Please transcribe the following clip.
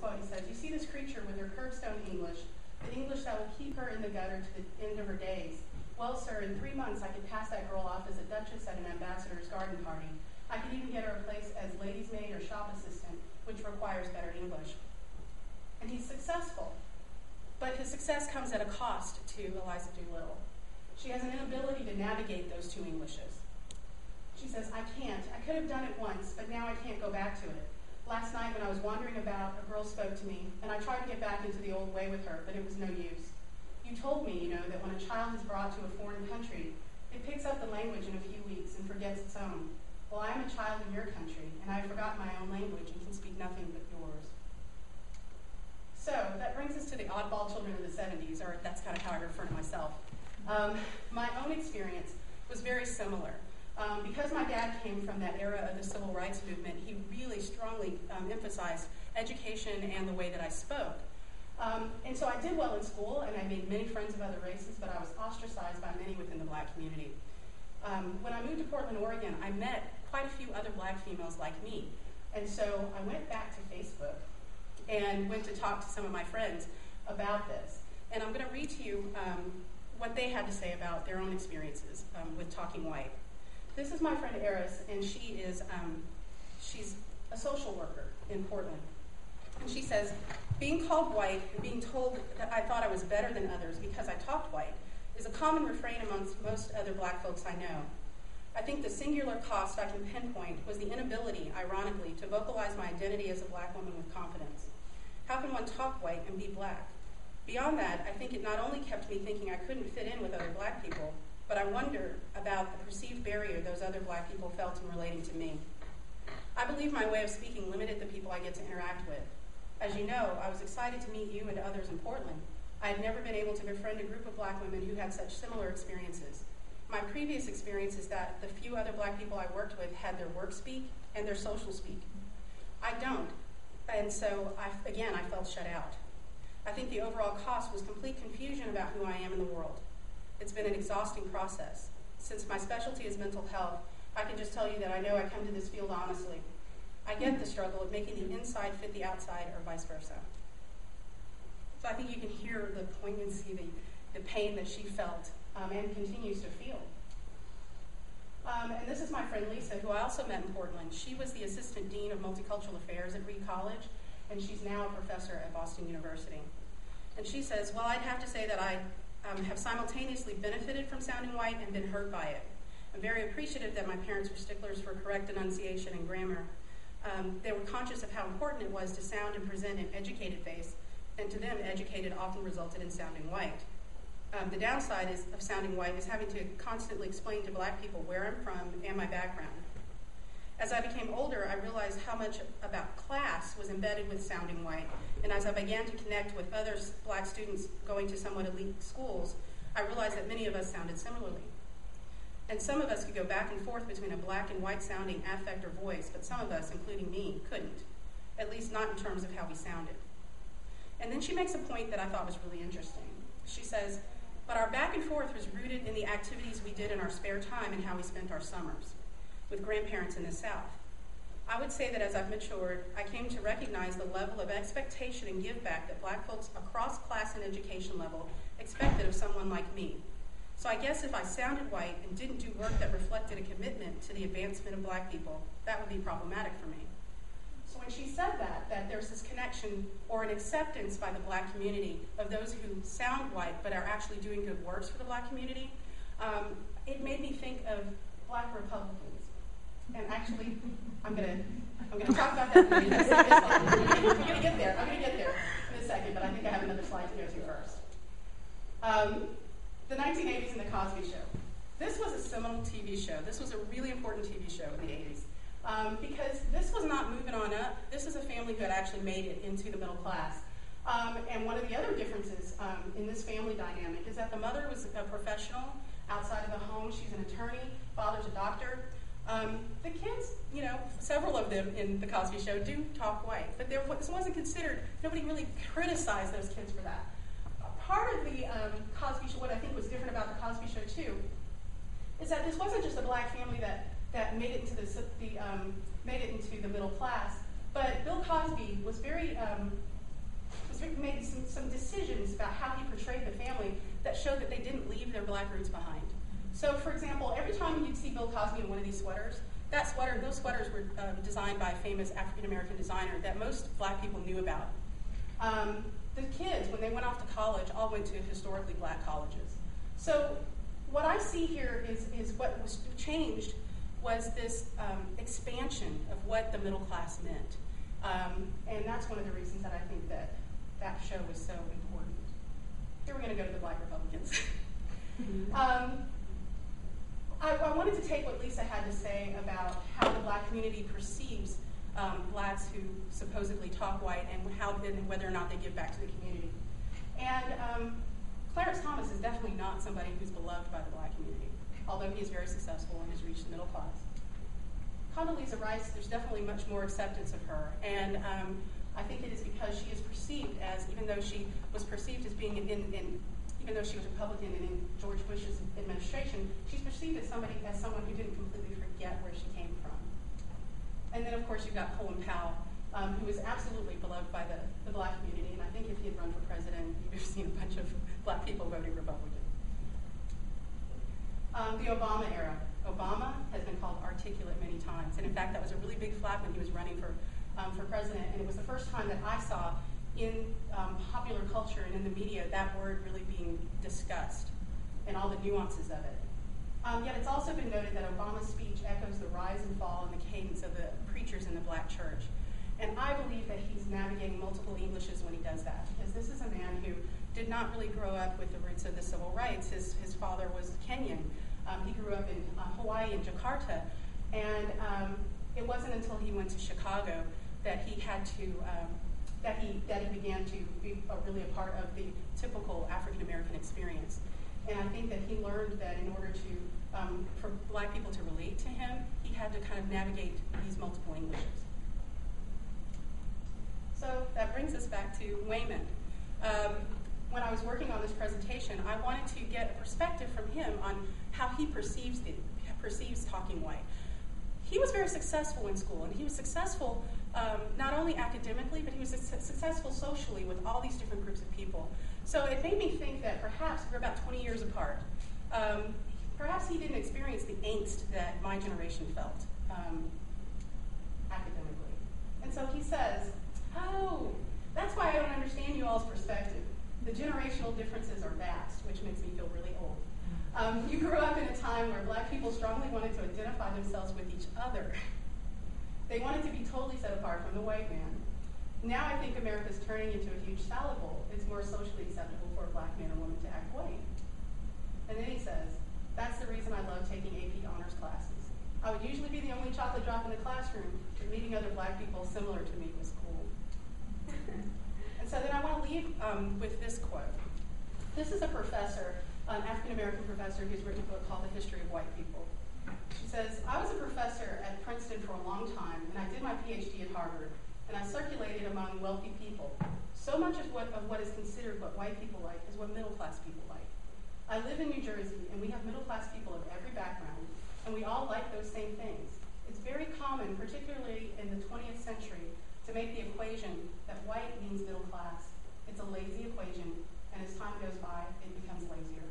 quote. He says, "You see this creature with her curbstone English, the English that will keep her in the gutter to the end of her days. Well, sir, in 3 months I could pass that girl off as a duchess at an ambassador's garden party. I could even get her a place as lady's maid or shop assistant, which requires better English." And he's successful. But his success comes at a cost to Eliza Doolittle. She has an inability to navigate those two Englishes. She says, "I can't. I could have done it once, but now I can't go back to it. Last night when I was wandering about, a girl spoke to me, and I tried to get back into the old way with her, but it was no use. You told me, that when a child is brought to a foreign country, it picks up the language in a few weeks and forgets its own. Well, I am a child of your country, and I have forgotten my own language and can speak nothing but yours." So that brings us to the oddball children of the 70s, or that's kind of how I refer to myself. My own experience was very similar. Because my dad came from that era of the civil rights movement, he really strongly emphasized education and the way that I spoke. And so I did well in school, and I made many friends of other races, but I was ostracized by many within the black community. When I moved to Portland, Oregon, I met quite a few other black females like me. And so I went back to Facebook and went to talk to some of my friends about this. And I'm going to read to you what they had to say about their own experiences with talking white. This is my friend Eris, and she's a social worker in Portland. And she says, "Being called white and being told that I thought I was better than others because I talked white is a common refrain amongst most other black folks I know. I think the singular cost I can pinpoint was the inability, ironically, to vocalize my identity as a black woman with confidence. How can one talk white and be black? Beyond that, I think it not only kept me thinking I couldn't fit in with other black people, but I wonder about the perceived barrier those other black people felt in relating to me. I believe my way of speaking limited the people I get to interact with. As you know, I was excited to meet you and others in Portland. I had never been able to befriend a group of black women who had such similar experiences. My previous experience is that the few other black people I worked with had their work speak and their social speak. I don't, and so, I felt shut out. I think the overall cost was complete confusion about who I am in the world. It's been an exhausting process. Since my specialty is mental health, I can just tell you that I know I come to this field honestly. I get the struggle of making the inside fit the outside or vice versa." So I think you can hear the poignancy, the pain that she felt and continues to feel. And this is my friend Lisa, who I also met in Portland. She was the assistant dean of multicultural affairs at Reed College, and she's now a professor at Boston University. And she says, "Well, I'd have to say that I have simultaneously benefited from sounding white and been hurt by it. I'm very appreciative that my parents were sticklers for correct enunciation and grammar. They were conscious of how important it was to sound and present an educated face, and to them, educated often resulted in sounding white. The downside of sounding white is having to constantly explain to black people where I'm from and my background. As I became older, I realized how much about class was embedded with sounding white, and as I began to connect with other black students going to somewhat elite schools, I realized that many of us sounded similarly. And some of us could go back and forth between a black and white sounding affect or voice, but some of us, including me, couldn't, at least not in terms of how we sounded." And then she makes a point that I thought was really interesting. She says, "But our back and forth was rooted in the activities we did in our spare time and how we spent our summers with grandparents in the South. I would say that as I've matured, I came to recognize the level of expectation and give back that black folks across class and education level expected of someone like me. So I guess if I sounded white and didn't do work that reflected a commitment to the advancement of black people, that would be problematic for me." So when she said that there's this connection or an acceptance by the black community of those who sound white but are actually doing good works for the black community, it made me think of black Republicans. And actually, I'm gonna talk about that. I'm gonna get there in a second, but I think I have another slide to go to first. The 1980s and the Cosby Show. This was a seminal TV show. This was a really important TV show in the 80s. Because this was not moving on up. This is a family who had actually made it into the middle class. And one of the other differences in this family dynamic is that the mother was a professional outside of the home. She's an attorney. Father's a doctor. The kids, several of them in the Cosby Show do talk white, but this wasn't considered. Nobody really criticized those kids for that. Part of the Cosby Show, what I think was different about the Cosby Show too, is that this wasn't just a black family that made it into the middle class, but Bill Cosby was very made some decisions about how he portrayed the family that showed that they didn't leave their black roots behind. So, for example, every time you'd see Bill Cosby in one of these sweaters, those sweaters were designed by a famous African-American designer that most black people knew about. The kids, when they went off to college, all went to historically black colleges. So what I see here is what was changed was this expansion of what the middle class meant. And that's one of the reasons that I think that show was so important. Here we're going to go to the Black Republicans. I wanted to take what Lisa had to say about how the black community perceives blacks who supposedly talk white and whether or not they give back to the community. And Clarence Thomas is definitely not somebody who's beloved by the black community, although he is very successful and has reached the middle class. Condoleezza Rice, there's definitely much more acceptance of her, and I think it is because she is perceived as, even though she was perceived as being even though she was Republican and in George Bush's administration, she's perceived as someone who didn't completely forget where she came from. And then, of course, you've got Colin Powell, who is absolutely beloved by the black community, and I think if he had run for president, you'd have seen a bunch of black people voting Republican. The Obama era. Obama has been called articulate many times, and in fact, that was a really big flap when he was running for president, and it was the first time that I saw in popular culture and in the media that word really being discussed and all the nuances of it. Yet it's also been noted that Obama's speech echoes the rise and fall and the cadence of the preachers in the black church. And I believe that he's navigating multiple Englishes when he does that, because this is a man who did not really grow up with the roots of the civil rights. His father was Kenyan. He grew up in Hawaii and Jakarta, and it wasn't until he went to Chicago that he had to that he began to be really a part of the typical African American experience. And I think that he learned that in order to for black people to relate to him, he had to kind of navigate these multiple Englishes. So that brings us back to Wayman. When I was working on this presentation, I wanted to get a perspective from him on how he perceives talking white. He was very successful in school, and he was successful not only academically, but he was successful socially with all these different groups of people. So it made me think that perhaps we're about 20 years apart. Perhaps he didn't experience the angst that my generation felt academically. And so he says, oh, that's why I don't understand you all's perspective. The generational differences are vast, which makes me feel really old. You grew up in a time where black people strongly wanted to identify themselves with each other. They wanted to be totally set apart from the white man. Now I think America's turning into a huge salad bowl. It's more socially acceptable for a black man or woman to act white. And then he says, that's the reason I love taking AP honors classes. I would usually be the only chocolate drop in the classroom, but meeting other black people similar to me was cool. And so then I want to leave with this quote. This is a professor, an African-American professor who's written a book called The History of White People. She says, I was a professor at Princeton for a long time, and I did my PhD at Harvard, and I circulated among wealthy people. So much of what is considered what white people like is what middle-class people like. I live in New Jersey, and we have middle-class people of every background, and we all like those same things. It's very common, particularly in the 20th century, to make the equation that white means middle class. It's a lazy equation, and as time goes by, it becomes lazier.